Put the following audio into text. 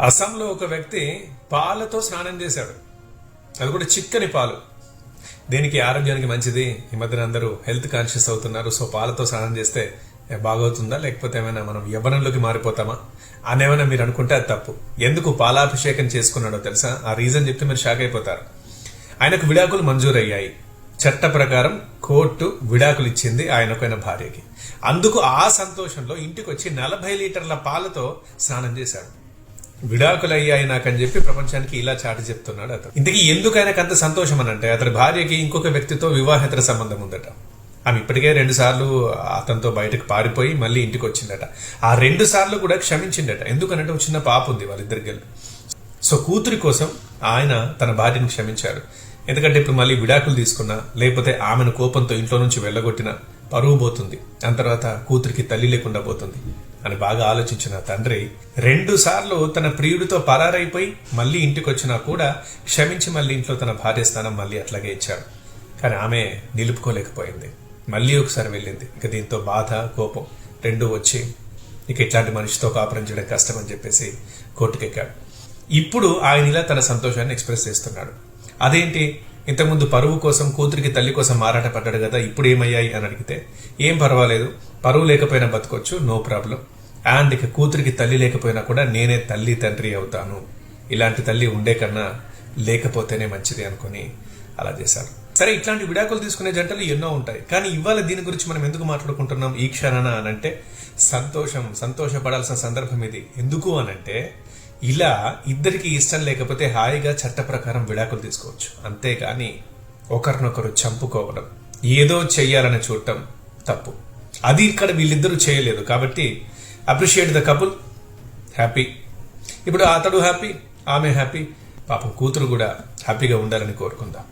అస్సాంలో ఒక వ్యక్తి పాలతో స్నానం చేశాడు. అది కూడా చిక్కని పాలు. దేనికి? ఆరోగ్యానికి మంచిది. ఈ మధ్యన అందరూ హెల్త్ కాన్షియస్ అవుతున్నారు. సో పాలతో స్నానం చేస్తే బాగవుతుందా, లేకపోతే ఏమైనా మనం యవ్వనంలోకి మారిపోతామా అని ఏమైనా మీరు అనుకుంటే అది తప్పు. ఎందుకు పాలాభిషేకం చేసుకున్నాడో తెలుసా? ఆ రీజన్ చెప్తే మీరు షాక్ అయిపోతారు. ఆయనకు విడాకులు మంజూరయ్యాయి. చట్ట ప్రకారం కోర్టు విడాకులు ఇచ్చింది ఆయనకైన భార్యకి. అందుకు ఆ సంతోషంలో ఇంటికి వచ్చి 40 లీటర్ల పాలతో స్నానం చేశాడు. విడాకులు అయ్యాయి నాకని చెప్పి ప్రపంచానికి ఇలా చాటి చెప్తున్నాడు అతను. ఇంతకీ ఎందుకు ఆయనకు అంత సంతోషం అని అంటే, అతని భార్యకి ఇంకొక వ్యక్తితో వివాహేతర సంబంధం ఉందట. ఆమె ఇప్పటికే 2 సార్లు అతనితో బయటకు పారిపోయి మళ్ళీ ఇంటికి వచ్చిందట. ఆ 2 సార్లు కూడా క్షమించిందట. ఎందుకనంటే ఒక చిన్న పాప ఉంది వాళ్ళిద్దరికి. సో కూతురి కోసం ఆయన తన భార్యను క్షమించాడు. ఎందుకంటే ఇప్పుడు మళ్ళీ విడాకులు తీసుకున్నా, లేకపోతే ఆమెను కోపంతో ఇంట్లో నుంచి వెళ్ళగొట్టినా పరువు పోతుంది. దాని తర్వాత కూతురికి తల్లి లేకుండా పోతుంది అని బాగా ఆలోచించిన తండ్రి 2 సార్లు తన ప్రియుడితో పరారైపోయి మళ్ళీ ఇంటికి వచ్చినా కూడా క్షమించి మళ్ళీ ఇంట్లో తన భార్య స్థానం మళ్ళీ అట్లాగే ఇచ్చాడు. కానీ ఆమె నిలుపుకోలేకపోయింది. మళ్ళీ ఒకసారి వెళ్ళింది. ఇక దీంతో బాధ, కోపం 2 వచ్చి ఇక ఇట్లాంటి మనిషితో కాపురం చేయడం కష్టం అని చెప్పేసి కోర్టుకెక్కాడు. ఇప్పుడు ఆయన ఇలా తన సంతోషాన్ని ఎక్స్ప్రెస్ చేస్తున్నాడు. అదేంటి, ఇంతకుముందు పరువు కోసం, కూతురికి తల్లి కోసం మారాట పడ్డాడు కదా, ఇప్పుడు ఏమయ్యాయి అని అడిగితే, ఏం పర్వాలేదు, పరువు లేకపోయినా బతకొచ్చు, నో ప్రాబ్లం. అండ్ ఇక కూతురికి తల్లి లేకపోయినా కూడా నేనే తల్లి తండ్రి అవుతాను. ఇలాంటి తల్లి ఉండే కన్నా లేకపోతేనే మంచిది అనుకుని అలా చేశారు. సరే, ఇట్లాంటి విడాకులు తీసుకునే జంటలు ఎన్నో ఉంటాయి. కానీ ఇవాళ దీని గురించి మనం ఎందుకు మాట్లాడుకుంటున్నాం ఈ క్షణాన అనంటే, సంతోషపడాల్సిన సందర్భం ఇది. ఎందుకు అనంటే, ఇలా ఇద్దరికి ఇష్టం లేకపోతే హాయిగా చట్ట ప్రకారం విడాకులు తీసుకోవచ్చు. అంతేగాని ఒకరినొకరు చంపుకోవడం, ఏదో చెయ్యాలని చూడటం తప్పు. అది ఇక్కడ వీళ్ళిద్దరూ చేయలేదు. కాబట్టి అప్రిషియేట్ ద కపుల్, హ్యాపీ. ఇప్పుడు అతడు హ్యాపీ, ఆమె హ్యాపీ, పాపం కూతురు కూడా హ్యాపీగా ఉండాలని కోరుకుందాం.